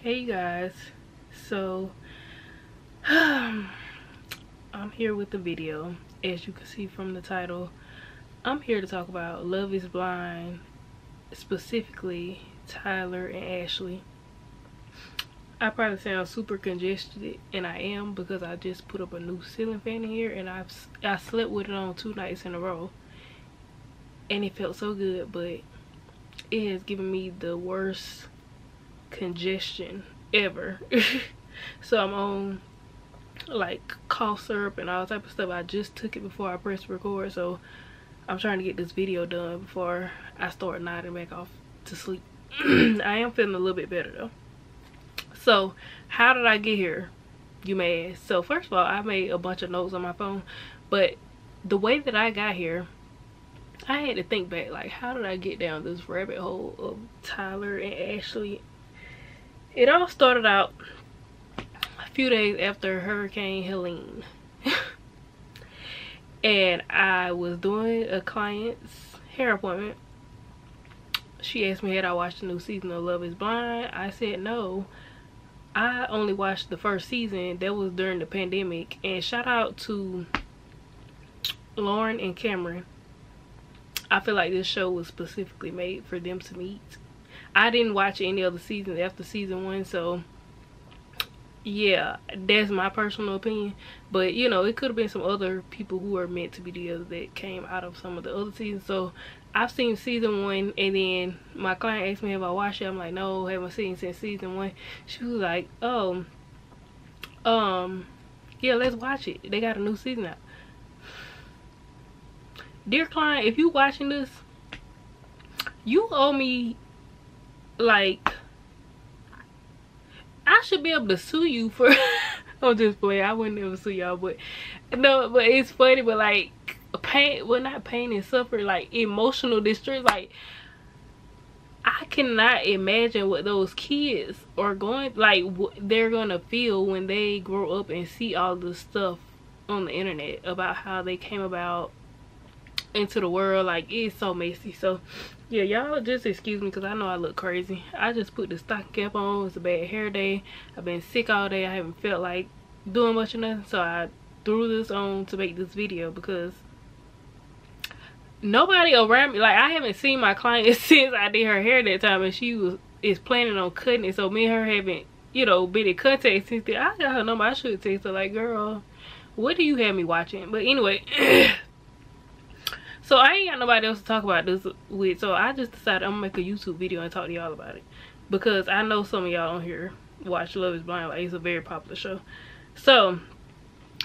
Hey you guys, so I'm here with the video. As you can see from the title, I'm here to talk about Love is Blind, specifically Tyler and Ashley. I probably sound super congested, and I am, because I just put up a new ceiling fan in here, and I slept with it on 2 nights in a row, and it felt so good, but it has given me the worst congestion ever. So I'm on like cough syrup and all type of stuff. I just took it before I pressed record, so I'm trying to get this video done before I start nodding back off to sleep. I am feeling a little bit better though. So how did I get here, you may ask? So first of all, I made a bunch of notes on my phone, but the way that I got here, I had to think back, like, how did I get down this rabbit hole of Tyler and Ashley? It all started out a few days after Hurricane Helene. And I was doing a client's hair appointment. She asked me had I watched the new season of Love is Blind. I said no. I only watched the first season. That was during the pandemic. And shout out to Lauren and Cameron. I feel like this show was specifically made for them to meet. I didn't watch any other seasons after season 1, so yeah, that's my personal opinion. But you know, it could have been some other people who were meant to be together that came out of some of the other seasons. So I've seen season 1, and then my client asked me if I watched it. I'm like, no, haven't seen since season 1. She was like, oh, yeah, let's watch it. They got a new season out. Dear client, if you watching this, you owe me, like, I should be able to sue you for I'm just playing. I wouldn't ever sue y'all, but no, but it's funny. But like, pain, well, not pain and suffering, like emotional distress. Like, I cannot imagine what those kids are going, like, they're gonna feel when they grow up and see all this stuff on the internet about how they came about into the world. Like, it's so messy. So yeah, y'all just excuse me because I know I look crazy. I just put the stocking cap on. It's a bad hair day. I've been sick all day. I haven't felt like doing much of nothing, so I threw this on to make this video because nobody around me, like, I haven't seen my client since I did her hair that time, and she is planning on cutting it. So me and her haven't, you know, been in contact since then. I got her number. I should text her like, girl, what do you have me watching? But anyway, so I ain't got nobody else to talk about this with, so I just decided I'm gonna make a YouTube video and talk to y'all about it, because I know some of y'all on here watch Love is Blind. Like, it's a very popular show. So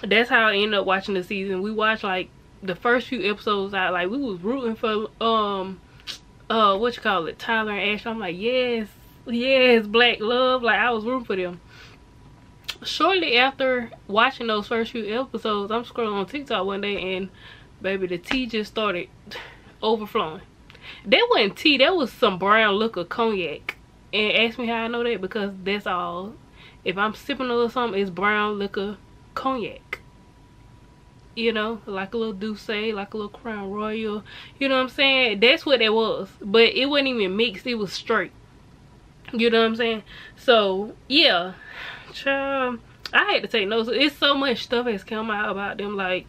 that's how I ended up watching the season. We watched like the first few episodes out, like, we was rooting for what you call it, Tyler and Ashley. I'm like, yes, yes, black love. Like, I was rooting for them. Shortly after watching those first few episodes, I'm scrolling on TikTok one day, and baby, the tea just started overflowing. That wasn't tea, that was some brown liquor cognac. And ask me how I know that, because that's all. If I'm sipping a little something, it's brown liquor cognac. You know, like a little Douce, like a little Crown Royal. You know what I'm saying? That's what it was. But it wasn't even mixed, it was straight. You know what I'm saying? So yeah, child, I had to take notes. It's so much stuff has come out about them, like,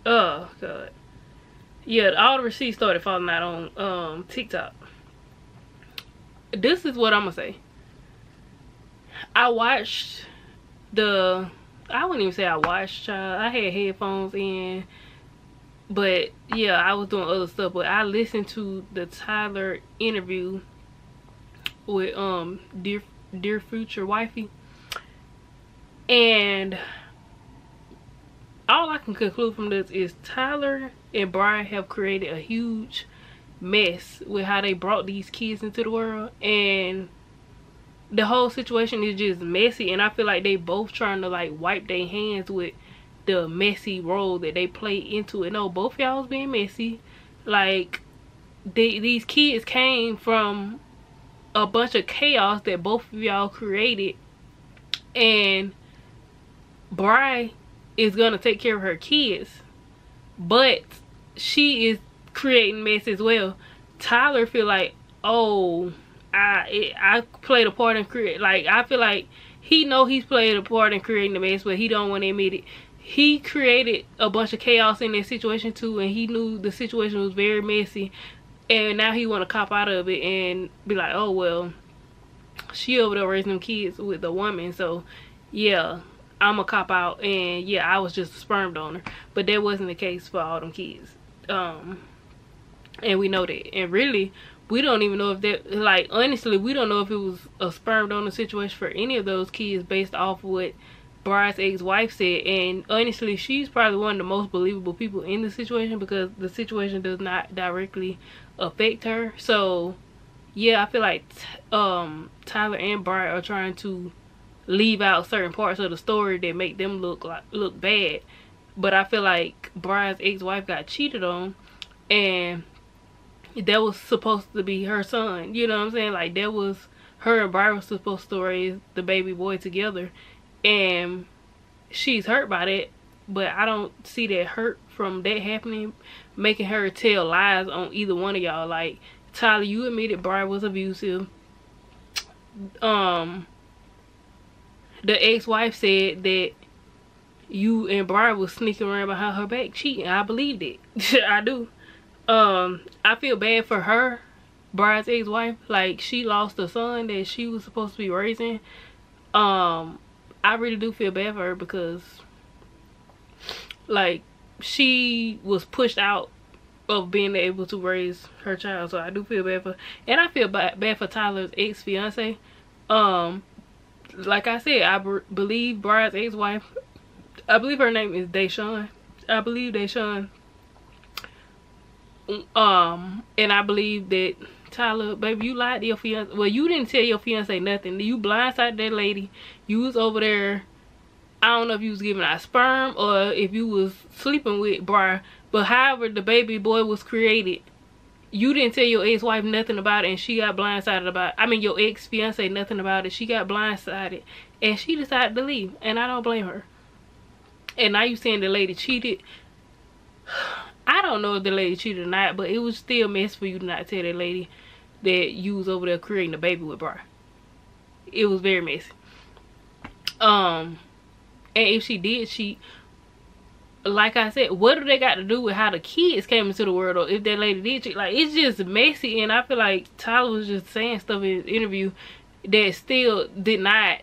oh god, yeah, all the receipts started falling out on TikTok. This is what I'm gonna say. I watched the, I wouldn't even say I watched, I had headphones in, but yeah, I was doing other stuff. But I listened to the Tyler interview with dear future wifey, and all I can conclude from this is Tyler and Brian have created a huge mess with how they brought these kids into the world, and the whole situation is just messy. And I feel like they both trying to, like, wipe their hands with the messy role that they play into it. No, both y'all's being messy. Like, these kids came from a bunch of chaos that both of y'all created, and Brian is gonna take care of her kids, but she is creating mess as well. Tyler feel like, oh, I played a part in creating, like, I feel like he know he's played a part in creating the mess, but he don't want to admit it. He created a bunch of chaos in that situation too, and he knew the situation was very messy, and now he want to cop out of it and be like, oh well, she over there raising them kids with a woman, so yeah, I'm a cop out, and yeah, I was just a sperm donor. But that wasn't the case for all them kids, and we know that. And really, we don't even know if that, like, honestly, we don't know if it was a sperm donor situation for any of those kids based off what Brian's ex-wife said. And honestly, she's probably one of the most believable people in the situation, because the situation does not directly affect her. So yeah, I feel like Tyler and Brian are trying to leave out certain parts of the story that make them look bad. But I feel like Brian's ex-wife got cheated on, and that was supposed to be her son, you know what I'm saying? Like, that was, her and Brian was supposed to raise the baby boy together, and she's hurt by that. But I don't see that hurt from that happening making her tell lies on either one of y'all. Like, Tyler, you admitted Brian was abusive. The ex-wife said that you and Brian was sneaking around behind her back cheating. I believed it. I do. I feel bad for her, Brian's ex-wife. Like, she lost a son that she was supposed to be raising. I really do feel bad for her, because like, she was pushed out of being able to raise her child. So I do feel bad for her. And I feel bad for Tyler's ex-fiance. Like I said, I believe Brian's ex-wife, I believe her name is Deshawn. I believe Deshawn. And I believe that Tyler, baby, you lied to your fiance. Well, you didn't tell your fiance nothing. You blindsided that lady. You was over there, I don't know if you was giving out sperm or if you was sleeping with Brian, but however the baby boy was created, you didn't tell your ex-wife nothing about it, and she got blindsided about it. I mean, your ex-fiance nothing about it. She got blindsided, and she decided to leave, and I don't blame her. And now you saying the lady cheated. I don't know if the lady cheated or not, but it was still mess for you to not tell that lady that you was over there creating a baby with Brian. It was very messy. And if she did cheat, like I said, what do they got to do with how the kids came into the world, or if that lady did cheat? Like, it's just messy. And I feel like Tyler was just saying stuff in his interview that still did not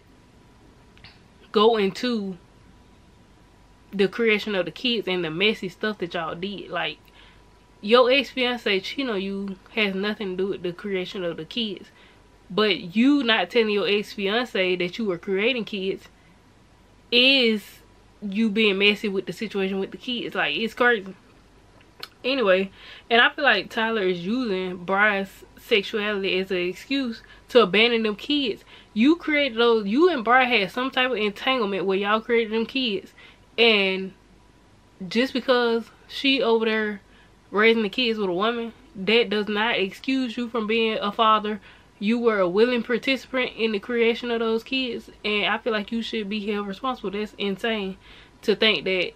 go into the creation of the kids and the messy stuff that y'all did. Like, your ex-fiance cheating on you has nothing to do with the creation of the kids, but you not telling your ex-fiance that you were creating kids is you being messy with the situation with the kids. Like, it's crazy. Anyway, and I feel like Tyler is using Brian's sexuality as an excuse to abandon them kids. You created those, you and Brian had some type of entanglement where y'all created them kids, and just because she over there raising the kids with a woman, that does not excuse you from being a father. You were a willing participant in the creation of those kids, and I feel like you should be held responsible. That's insane to think that,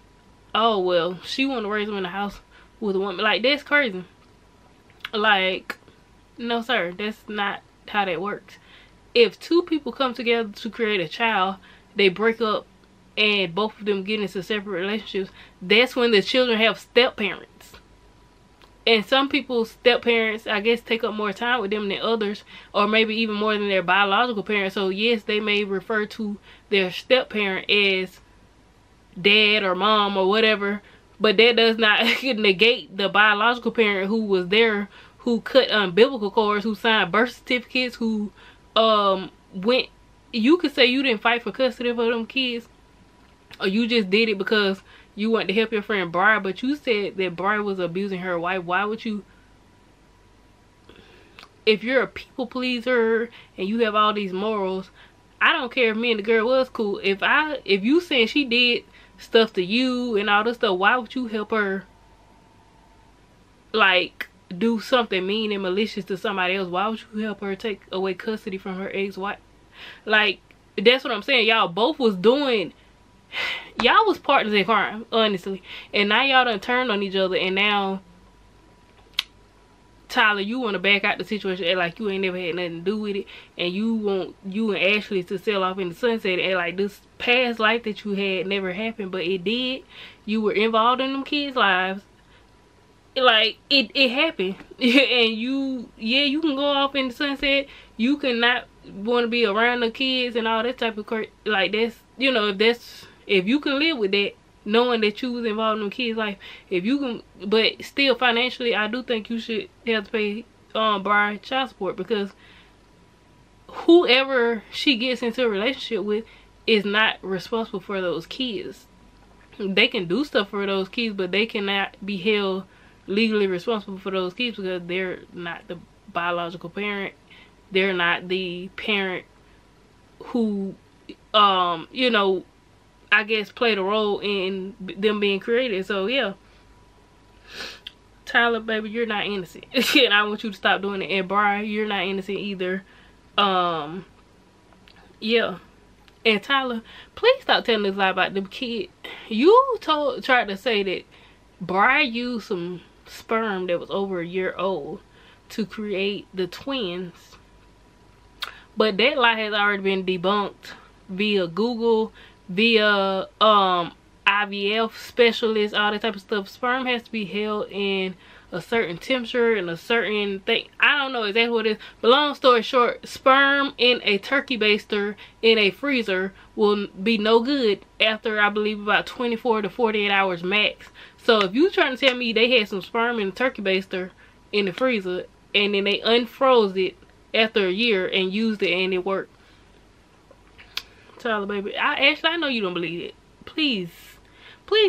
oh well, she want to raise them in the house with a woman. Like, that's crazy. Like, no sir, that's not how that works. If two people come together to create a child, they break up and both of them get into separate relationships, that's when the children have step parents. And some people's step parents, I guess, take up more time with them than others, or maybe even more than their biological parents. So yes, they may refer to their step parent as dad or mom or whatever, but that does not negate the biological parent who was there, who cut umbilical cords, who signed birth certificates, who went, you could say you didn't fight for custody of them kids, or you just did it because you want to help your friend Brian, but you said that Brian was abusing her wife. Why would you? If you're a people pleaser and you have all these morals, I don't care if me and the girl was cool. If you saying she did stuff to you and all this stuff, why would you help her, like, do something mean and malicious to somebody else? Why would you help her take away custody from her ex-wife? Like, that's what I'm saying. Y'all both was doing, y'all was partners in crime, honestly, and now y'all done turned on each other, and now Tyler, you want to back out the situation and like you ain't never had nothing to do with it, and you want you and Ashley to sail off in the sunset, and like this past life that you had never happened, but it did. You were involved in them kids' lives. Like it happened. And you can go off in the sunset. You cannot want to be around the kids and all that type of like that's, you know, if you can live with that, knowing that you was involved in the kids' life, if you can, but still financially, I do think you should have to pay Brian child support, because whoever she gets into a relationship with is not responsible for those kids. They can do stuff for those kids, but they cannot be held legally responsible for those kids because they're not the biological parent. They're not the parent who, you know, I guess played a role in them being created. So yeah, Tyler, baby, you're not innocent. And I want you to stop doing it. And Brian, you're not innocent either. Yeah. And Tyler, please stop telling this lie about them kid. You tried to say that Brian used some sperm that was over a year old to create the twins, but that lie has already been debunked via Google, via IVF specialists, all that type of stuff. Sperm has to be held in a certain temperature and a certain thing. I don't know exactly what it is, but long story short, sperm in a turkey baster in a freezer will be no good after, I believe, about 24 to 48 hours max. So if you trying to tell me they had some sperm in a turkey baster in the freezer and then they unfroze it after a year and used it and it worked, Tyler, baby, Ashley, I know you don't believe it. Please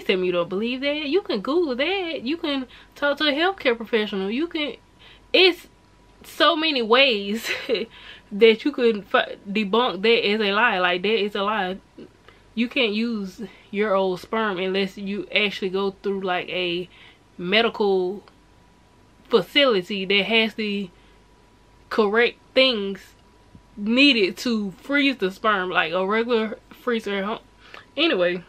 tell me you don't believe that. You can Google that. You can talk to a healthcare professional. You can, it's so many ways that you could debunk that as a lie. Like, that is a lie. You can't use your old sperm unless you actually go through like a medical facility that has the correct things needed to freeze the sperm, like a regular freezer at home. Anyway,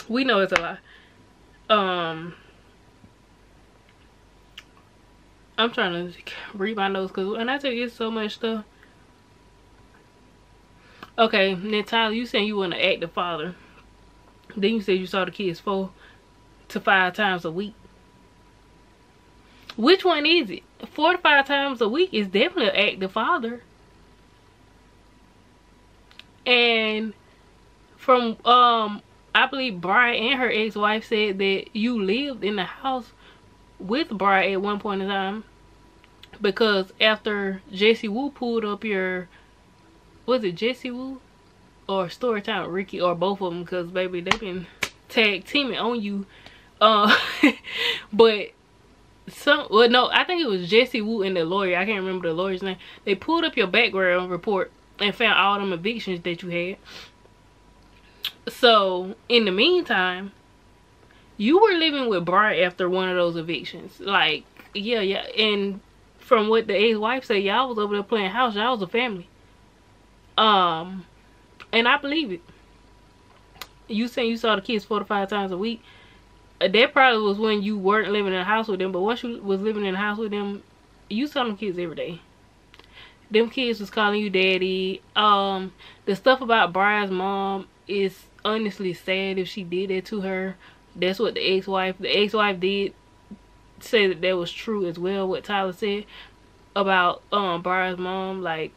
we know it's a lie. I'm trying to read my notes because when I tell you it's so much stuff. Okay, then Tyler, you saying you want to act the father. Then you said you saw the kids 4 to 5 times a week. Which one is it? 4 to 5 times a week is definitely an act the father. And from I believe Brian and her ex-wife said that you lived in the house with Brian at one point in time, because after Jesse Wu pulled up your, was it Jesse Wu or Storytime Ricky, or both of them, because baby they've been tag teaming on you. But well, no, I think it was Jesse Wu and the lawyer, I can't remember the lawyer's name. They pulled up your background report and found all them evictions that you had. So in the meantime, you were living with Brian after one of those evictions. Like, yeah, and from what the ex-wife said, y'all was over there playing house. Y'all was a family. And I believe it. You saying you saw the kids 4 to 5 times a week. That probably was when you weren't living in a house with them. But once you was living in a house with them, you saw them kids every day. Them kids was calling you daddy. The stuff about Brian's mom is honestly sad if she did that to her. That's what the ex-wife did say that was true as well, what Tyler said about Brian's mom. Like,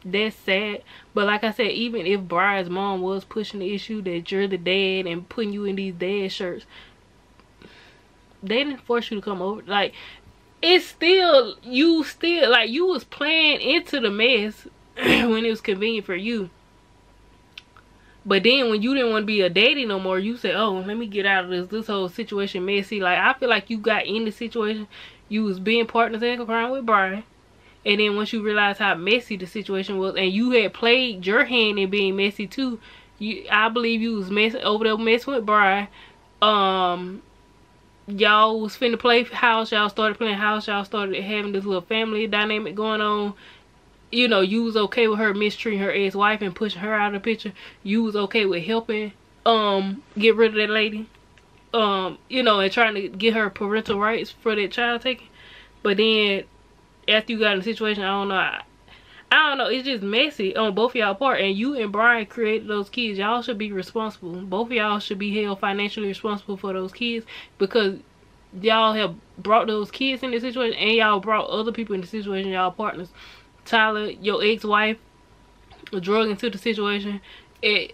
that's sad. But like I said, even if Brian's mom was pushing the issue that you're the dad and putting you in these dad shirts, they didn't force you to come over. Like, it's still, you still, like, you was playing into the mess when it was convenient for you. But then when you didn't want to be a daddy no more, you said, oh, let me get out of this whole situation messy. Like, I feel like you got in the situation. You was being partners in crime with Brian. And then once you realized how messy the situation was, and you had played your hand in being messy too, I believe you was over there messing with Brian. Y'all was finna play house. Y'all started playing house. Y'all started having this little family dynamic going on. You know, you was okay with her mistreating her ex-wife and pushing her out of the picture. You was okay with helping get rid of that lady. You know, and trying to get her parental rights for that child taken. But then after you got in a situation, I don't know, it's just messy on both of y'all part. And you and Brian created those kids. Y'all should be responsible. Both of y'all should be held financially responsible for those kids, because y'all have brought those kids in this situation, and y'all brought other people in the situation, y'all partners. Tyler, your ex-wife, drug into the situation,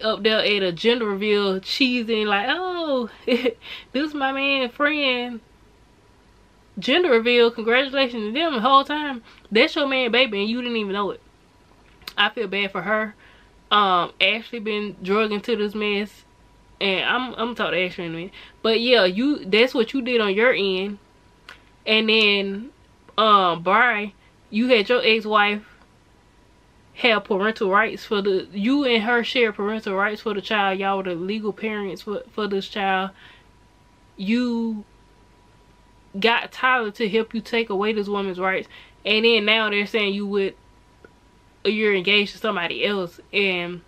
up there at a gender reveal, cheesing like, oh, this is my man friend. Gender reveal, congratulations to them. The whole time that's your man baby and you didn't even know it. I feel bad for her. Ashley been drugged into this mess, and I'm talking to Ashley in a minute. But yeah, that's what you did on your end. And then Brian, you had your ex-wife have parental rights for you and her share parental rights for the child. Y'all were the legal parents for this child. You got Tyler to help you take away this woman's rights, and then now they're saying you're engaged to somebody else. And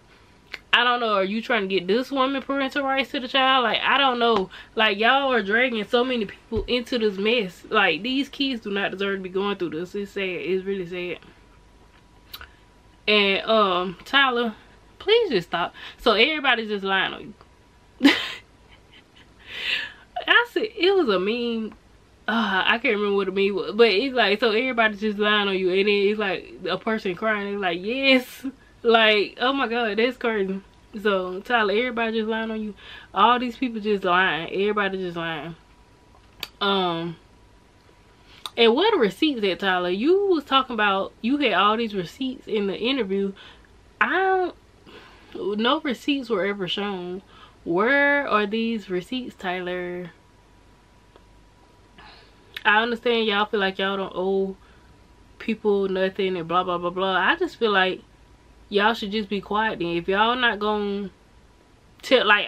I don't know, are you trying to get this woman parental rights to the child? Like, I don't know. Like, y'all are dragging so many people into this mess. Like, these kids do not deserve to be going through this. It's sad. It's really sad. And Tyler, please just stop. So everybody's just lying on you. I said it was a meme. I can't remember what the meme was, but it's like, so everybody's just lying on you, and then it's like a person crying. It's like, yes, like, oh my god, that's crazy. So Tyler, everybody just lying on you. All these people just lying. Everybody just lying. And what are receipts at, Tyler? You was talking about you had all these receipts in the interview. No receipts were ever shown. Where are these receipts, Tyler? I understand y'all feel like y'all don't owe people nothing and blah blah blah blah. I just feel like y'all should just be quiet then. If y'all not gonna tell, like,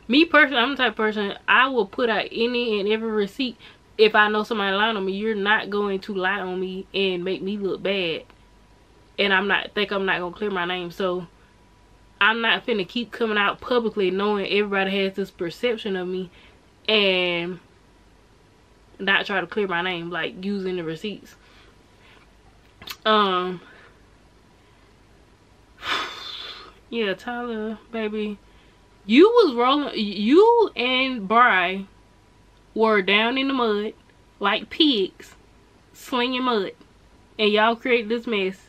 me personally, I'm the type of person, I will put out any and every receipt. If I know somebody lying on me, you're not going to lie on me and make me look bad, and I'm not gonna clear my name. So I'm not finna keep coming out publicly knowing everybody has this perception of me and not try to clear my name, like using the receipts. Yeah, Tyler, baby, you and Bri were down in the mud like pigs, slinging mud, and y'all created this mess.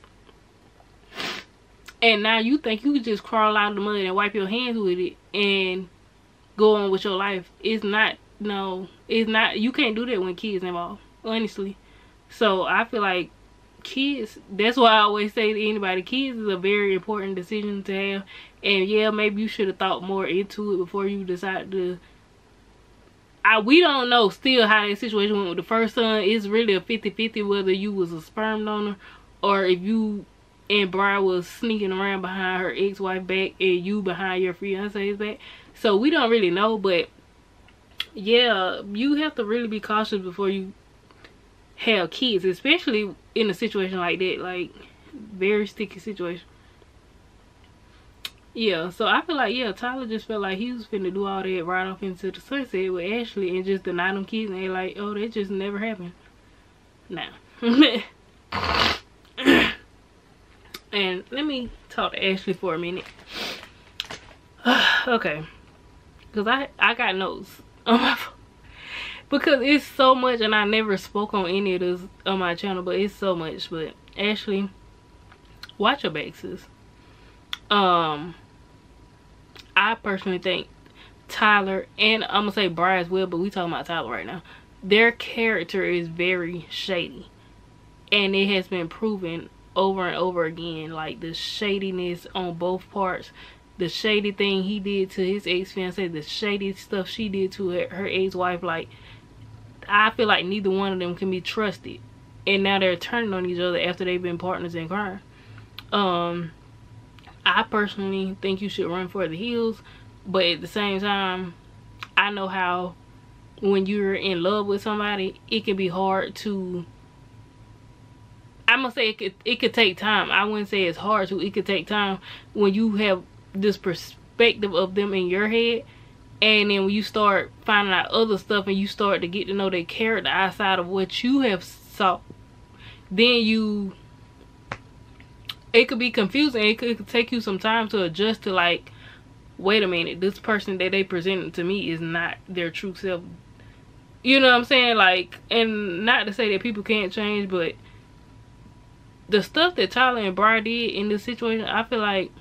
And now you think you can just crawl out of the mud and wipe your hands with it and go on with your life. It's not. No, it's not. You can't do that when kids involved, honestly. So I feel like kids, that's why I always say to anybody, kids is a very important decision to have. And yeah, maybe you should have thought more into it before you decided to. We don't know still how that situation went with the first son. It's really a 50-50 whether you was a sperm donor or if you and Bri was sneaking around behind her ex-wife back and you behind your fiance's back. So we don't really know, but yeah, you have to really be cautious before you have kids, especially in a situation like that, like very sticky situation. Yeah, so I feel like, yeah, Tyler just felt like he was finna do all that right off into the sunset with Ashley and just deny them kids, and they like, oh, that just never happened. Now, and let me talk to Ashley for a minute. Okay, because I got notes on my phone because it's so much, and I never spoke on any of this on my channel, but it's so much. But Ashley, watch your back, sis. I personally think Tyler, and I'm gonna say Bri as well, but we talking about Tyler right now, their character is very shady, and it has been proven over and over again, like the shadiness on both parts. The shady thing he did to his ex-fiance, the shady stuff she did to her ex-wife. Like, I feel like neither one of them can be trusted, and now they're turning on each other after they've been partners in crime. I personally think you should run for the hills, but at the same time, I know how when you're in love with somebody, it can be hard to, I'm gonna say it could take time. I wouldn't say it's hard to, it could take time when you have this perspective of them in your head, and then when you start finding out other stuff and you start to get to know their character outside of what you have saw then it could be confusing. It could take you some time to adjust to, like, wait a minute, this person that they presented to me is not their true self. You know what I'm saying? Like, and not to say that people can't change, but the stuff that Tyler and Bri did in this situation, I feel like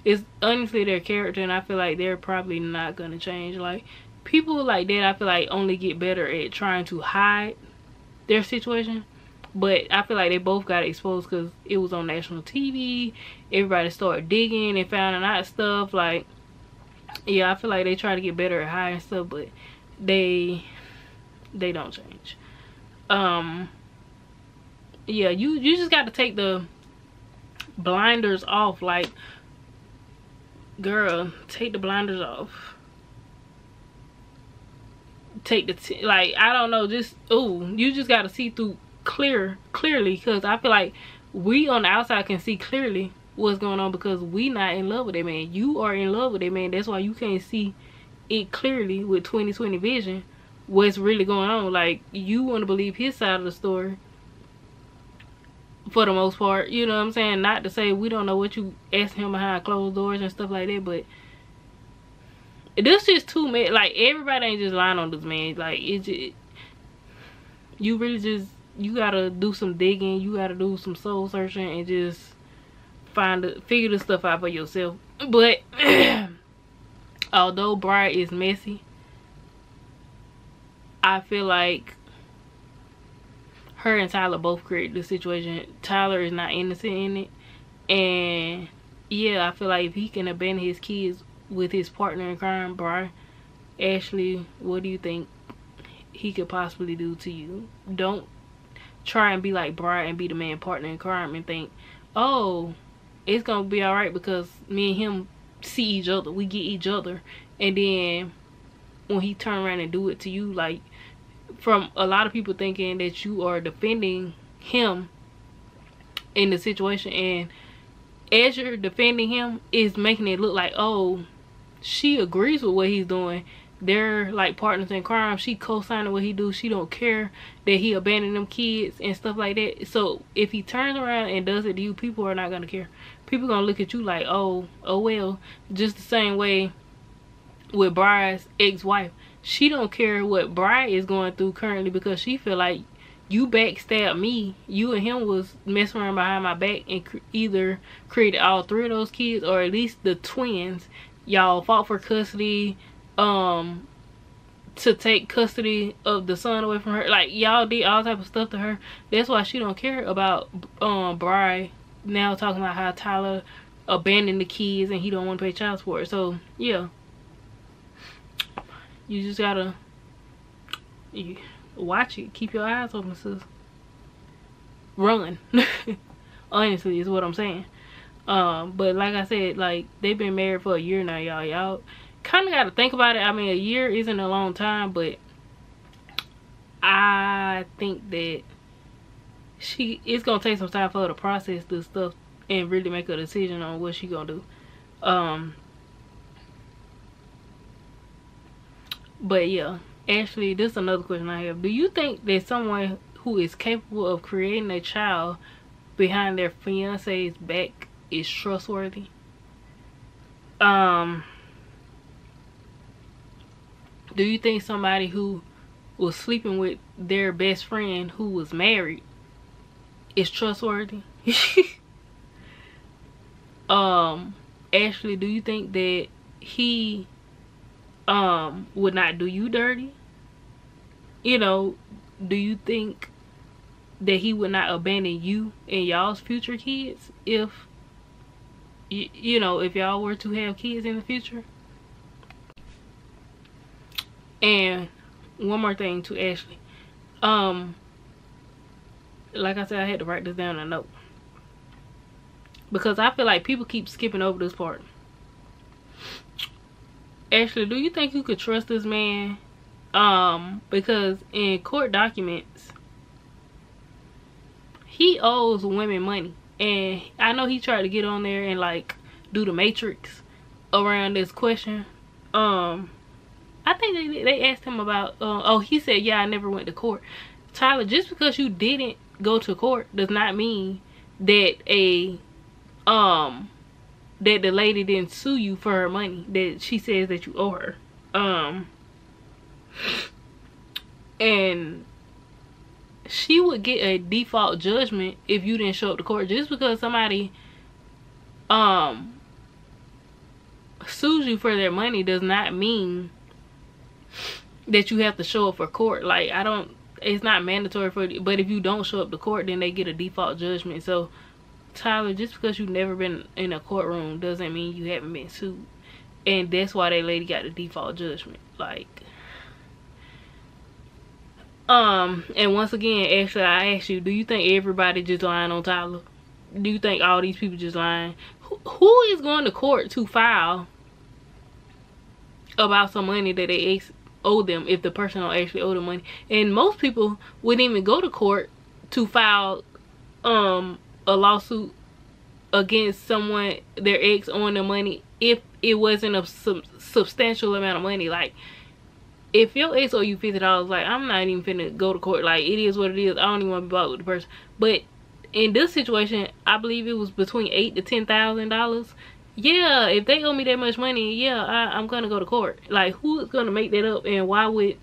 it's honestly their character, and I feel like they're probably not gonna change. Like, people like that, I feel like only get better at trying to hide their situation. But I feel like they both got exposed because it was on national TV. Everybody started digging and finding out stuff. Like, yeah, I feel like they try to get better at hiding stuff, but they don't change. Yeah, you just got to take the blinders off. Like, girl, take the blinders off. Take the like, I don't know, just you just got to see through clearly, because I feel like we on the outside can see clearly what's going on because we not in love with that man. You are in love with that man. That's why you can't see it clearly with 20/20 vision what's really going on. Like, you want to believe his side of the story for the most part, you know what I'm saying? Not to say we don't know what you ask him behind closed doors and stuff like that, but this is too much. Like, everybody ain't just lying on this man. Like, it just, you really just, you gotta do some digging, you gotta do some soul searching, and just figure this stuff out for yourself. But although Bri is messy, I feel like her and Tyler both created the situation. Tyler is not innocent in it, and yeah, I feel like if he can abandon his kids with his partner in crime, Bri, Ashley, what do you think he could possibly do to you? Don't try and be like Bri and be the man partner in crime and think, oh, it's gonna be all right because me and him see each other, we get each other, and then when he turn around and do it to you, like, from a lot of people thinking that you are defending him in the situation, and as you're defending him, it's making it look like, oh, she agrees with what he's doing. They're like partners in crime. She co-signing what he do. She don't care that he abandoned them kids and stuff like that. So if he turns around and does it to you, people are not gonna care. People gonna look at you like, oh well. Just the same way with Bri's ex-wife. She don't care what Bri is going through currently because she feel like you backstabbed me. You and him was messing around behind my back and either created all three of those kids, or at least the twins. Y'all fought for custody, to take custody of the son away from her. Like, y'all did all type of stuff to her. That's why she don't care about Bri now talking about how Tyler abandoned the kids and he don't want to pay child support. So yeah, you just gotta watch it. Keep your eyes open, sis. Run. Honestly, is what I'm saying. But like I said, like, they've been married for a year now, y'all. Y'all kind of got to think about it. I mean, a year isn't a long time, but I think that it's gonna take some time for her to process this stuff and really make a decision on what she gonna do. But yeah, Ashley, this is another question I have. Do you think that someone who is capable of creating a child behind their fiance's back is trustworthy? Do you think somebody who was sleeping with their best friend who was married is trustworthy? Ashley, do you think that he would not do you dirty? You know, do you think that he would not abandon you and y'all's future kids if you know, if y'all were to have kids in the future? And one more thing to Ashley. Like I said, I had to write this down in a note because I feel like people keep skipping over this part. Ashley, do you think you could trust this man? Because in court documents, he owes women money. And I know he tried to get on there and like do the matrix around this question. I think they asked him about, oh, he said, yeah, I never went to court. Tyler, just because you didn't go to court does not mean that that the lady didn't sue you for her money that she says that you owe her. And she would get a default judgment if you didn't show up to court. Just because somebody sues you for their money does not mean that you have to show up for court. Like, it's not mandatory for, but if you don't show up to court, then they get a default judgment. So Tyler, just because you've never been in a courtroom doesn't mean you haven't been sued. And that's why that lady got the default judgment. Like, and once again, actually, I asked you, do you think everybody just lying on Tyler? Do you think all these people just lying? Who is going to court to file about some money that they owe them if the person don't actually owe the money? And most people wouldn't even go to court to file a lawsuit against someone, their ex, owing the money if it wasn't a substantial amount of money. Like, if your ex owe you $50, like, I'm not even finna go to court. Like, it is what it is. I don't even want to be bothered with the person. But in this situation, I believe it was between $8,000 to $10,000. Yeah, if they owe me that much money, yeah, I'm gonna go to court. Like, who is gonna make that up? And why would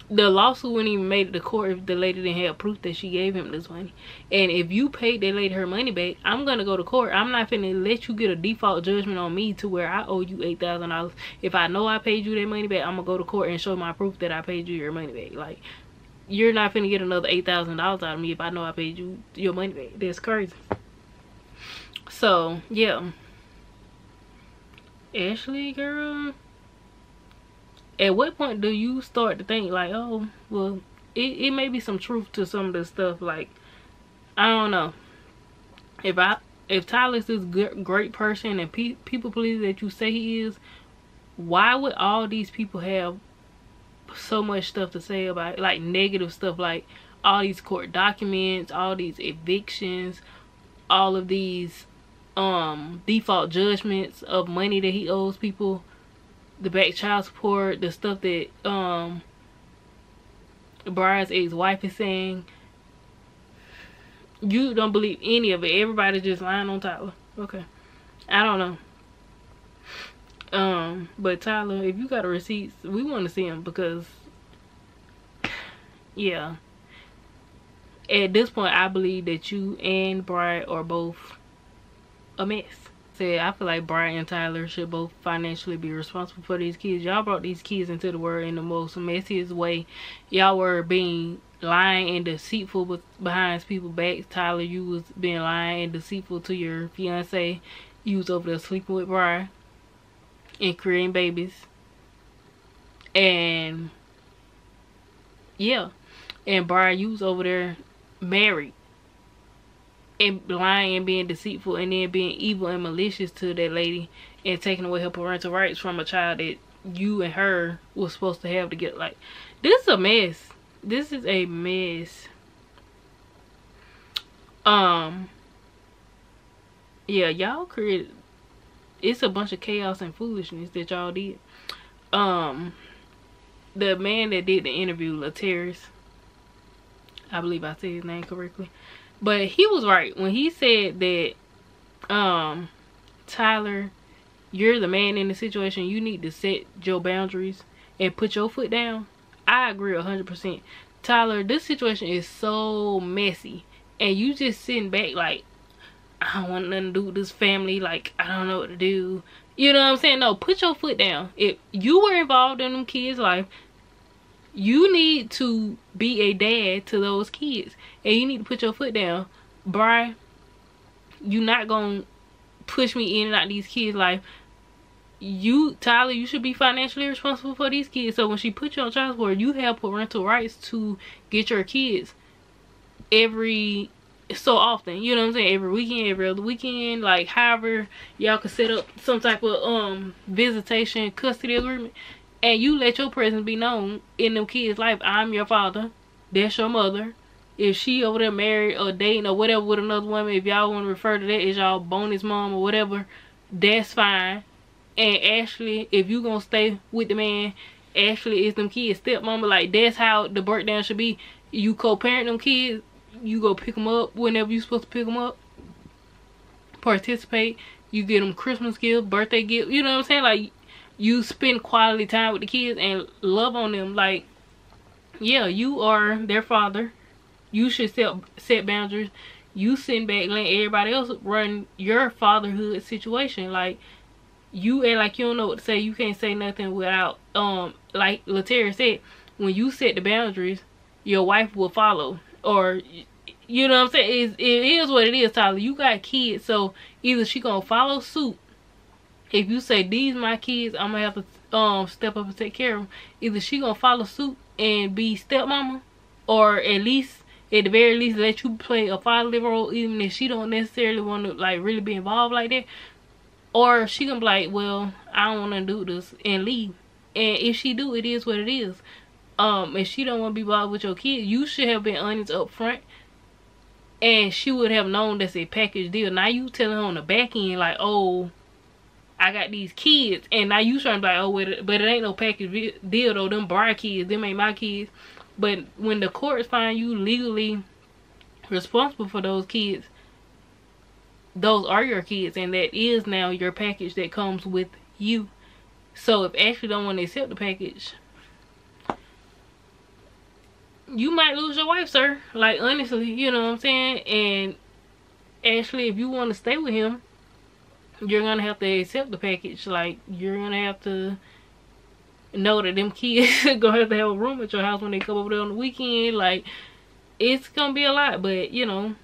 the lawsuit wouldn't even make it to court if the lady didn't have proof that she gave him this money? And if you paid that lady her money back, I'm gonna go to court. I'm not finna let you get a default judgment on me to where I owe you $8,000. If I know I paid you that money back, I'm gonna go to court and show my proof that I paid you your money back. Like, you're not finna get another $8,000 out of me if I know I paid you your money back. That's crazy. So yeah, Ashley, girl, at what point do you start to think like, oh well, it may be some truth to some of this stuff? Like, I don't know, if Tyler's this great person and people pleaser that you say he is, why would all these people have so much stuff to say about it? Like, negative stuff, like all these court documents, all these evictions, all of these default judgments of money that he owes people, the back child support, the stuff that Brian's ex-wife is saying. You don't believe any of it. Everybody just lying on Tyler. Okay, I don't know. But Tyler, if you got a receipt, we want to see them, because yeah, at this point I believe that you and Brian are both a mess. I feel like Brian and Tyler should both financially be responsible for these kids. Y'all brought these kids into the world in the most messiest way. Y'all were being lying and deceitful behind people's backs. Tyler, you was being lying and deceitful to your fiance. You was over there sleeping with Brian and creating babies. And yeah, and Brian, you was over there married and lying and being deceitful, and then being evil and malicious to that lady and taking away her parental rights from a child that you and her was supposed to have together. Like, this is a mess. This is a mess. Yeah, y'all created, it's a bunch of chaos and foolishness that y'all did. The man that did the interview, Lateris, I believe I said his name correctly, but he was right when he said that Tyler, you're the man in the situation. You need to set your boundaries and put your foot down. I agree 100%. Tyler, this situation is so messy, and you just sitting back like, I don't want nothing to do with this family. Like, I don't know what to do. You know what I'm saying? No, put your foot down. If you were involved in them kids' life, you need to be a dad to those kids, and you need to put your foot down. Brian, you not gonna push me in and out these kids' life. Tyler, you should be financially responsible for these kids. So when she put you on child support, you have parental rights to get your kids every so often. You know what I'm saying? Every weekend, every other weekend, like however y'all can set up some type of visitation custody agreement, and you let your presence be known in them kids' life. I'm your father, that's your mother. If she over there married or dating or whatever with another woman, if y'all want to refer to that as y'all bonus mom or whatever, that's fine. And Ashley, if you gonna stay with the man, Ashley is them kids' stepmama. Like, that's how the breakdown should be. You co-parent them kids. You go pick them up whenever you supposed to pick them up. Participate. You get them Christmas gifts, birthday gifts. You know what I'm saying? Like, you spend quality time with the kids and love on them. Like, yeah, you are their father. You should set boundaries. You sit back, let everybody else run your fatherhood situation. Like, you act like you don't know what to say. You can't say nothing without, like Latera said, when you set the boundaries, your wife will follow. Or, you know what I'm saying? It is what it is, Tyler. You got kids, so either she gonna follow suit. If you say, these my kids, I'm gonna have to step up and take care of them. Either she gonna follow suit and be stepmama, or at the very least, let you play a fatherly role, even if she don't necessarily want to, like, really be involved like that. Or she gonna be like, well, I don't want to do this, and leave. And if she do, it is what it is. If she don't want to be involved with your kids, you should have been honest up front, and she would have known that's a package deal. Now you telling her on the back end, like, oh, I got these kids, and now you trying to be like, oh, but it ain't no package deal though. Them bride kids, them ain't my kids. But when the courts find you legally responsible for those kids, those are your kids, and that is now your package that comes with you. So if Ashley don't want to accept the package, you might lose your wife, sir. Like, honestly, you know what I'm saying? And Ashley, if you want to stay with him, you're gonna have to accept the package. Like, you're gonna have to know that them kids are gonna have to have a room at your house when they come over there on the weekend. Like, it's gonna be a lot. But, you know,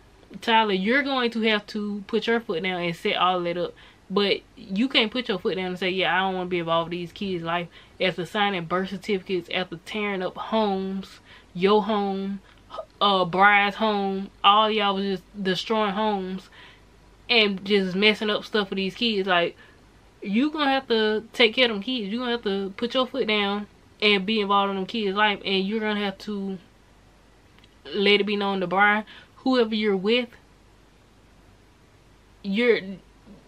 Tyler, you're going to have to put your foot down and set all that up. But you can't put your foot down and say, yeah, I don't want to be involved in these kids' life, after signing birth certificates, after tearing up homes, your home, bride's home. All y'all was just destroying homes and just messing up stuff for these kids. Like, you gonna have to take care of them kids. You're gonna have to put your foot down and be involved in them kids' life. And you're gonna have to let it be known to bride, whoever you're with, you're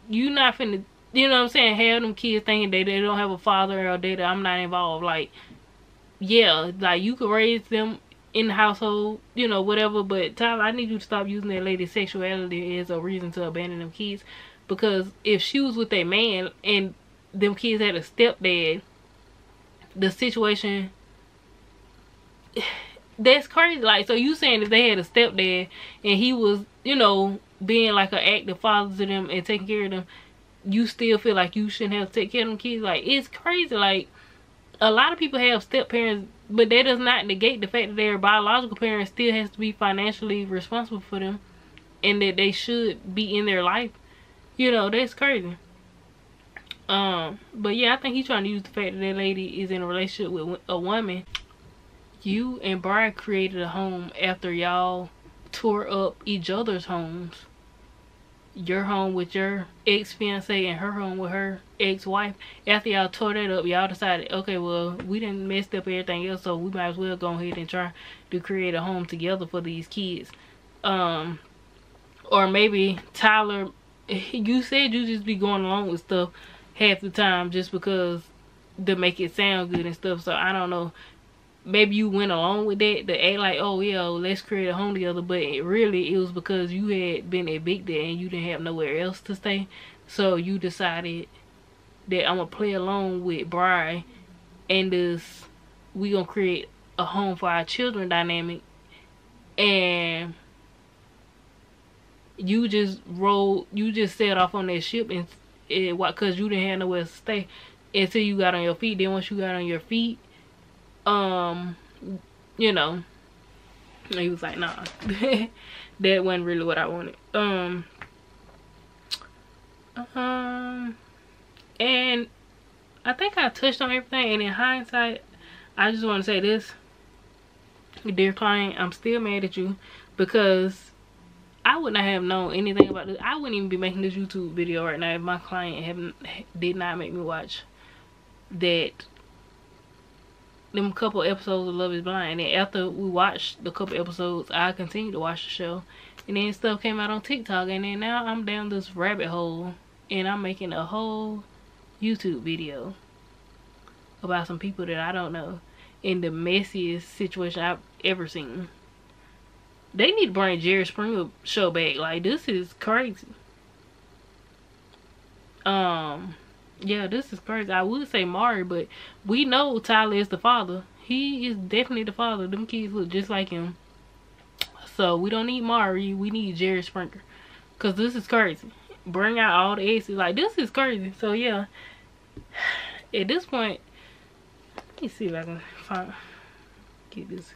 not finna, you know what I'm saying, have them kids thinking that they don't have a father, or that I'm not involved. Like, yeah, like, you could raise them in the household, you know, whatever. But Tyler, I need you to stop using that lady's sexuality as a reason to abandon them kids. Because if she was with a man and them kids had a stepdad, the situation, that's crazy. Like, so you saying if they had a stepdad and he was, you know, being like an active father to them and taking care of them, you still feel like you shouldn't have to take care of them kids? Like, it's crazy. Like, a lot of people have step parents, but that does not negate the fact that their biological parents still has to be financially responsible for them, and that they should be in their life. You know, that's crazy. But yeah, I think he's trying to use the fact that that lady is in a relationship with a woman. You and Brian created a home after y'all tore up each other's homes. Your home with your ex-fiance and her home with her ex-wife. After y'all tore that up, y'all decided, okay, well, we didn't mess up everything else, so we might as well go ahead and try to create a home together for these kids. Or maybe Tyler, you said you just be going along with stuff half the time just because to make it sound good and stuff. So I don't know, maybe you went along with that to act like, oh yeah, let's create a home together. But it was because you had been evicted and you didn't have nowhere else to stay. So you decided that I'm gonna play along with Bri, and we gonna create a home for our children dynamic. And you just set off on that ship, and because you didn't have nowhere to stay until you got on your feet. Then once you got on your feet, you know, he was like, nah, that wasn't really what I wanted. And I think I touched on everything. And in hindsight, I just want to say this, dear client, I'm still mad at you, because I would not have known anything about this. I wouldn't even be making this YouTube video right now if my client did not make me watch them couple episodes of Love is Blind. And after we watched the couple episodes, I continued to watch the show, and then stuff came out on TikTok, and then now I'm down this rabbit hole, and I'm making a whole YouTube video about some people that I don't know in the messiest situation I've ever seen. They need to bring Jerry Springer show back. Like, this is crazy. Yeah, this is crazy. I would say Mari, but we know Tyler is the father. He is definitely the father. Them kids look just like him. So we don't need Mari. We need Jerry Springer. Cause this is crazy. Bring out all the exes. Like, this is crazy. So yeah. At this point, let me see if I can get this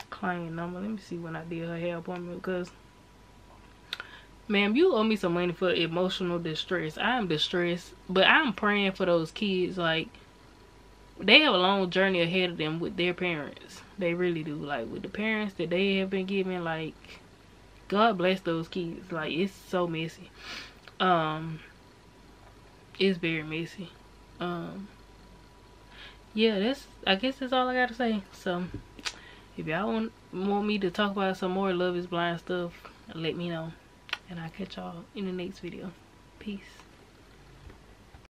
client number. Let me see when I did her hair appointment, because ma'am, you owe me some money for emotional distress. I am distressed, but I'm praying for those kids. Like, they have a long journey ahead of them with their parents. They really do. Like, with the parents that they have been given, like, God bless those kids. Like, it's so messy. It's very messy. Yeah, I guess that's all I gotta say. So if y'all want me to talk about some more Love is Blind stuff, let me know, and I'll catch y'all in the next video. Peace.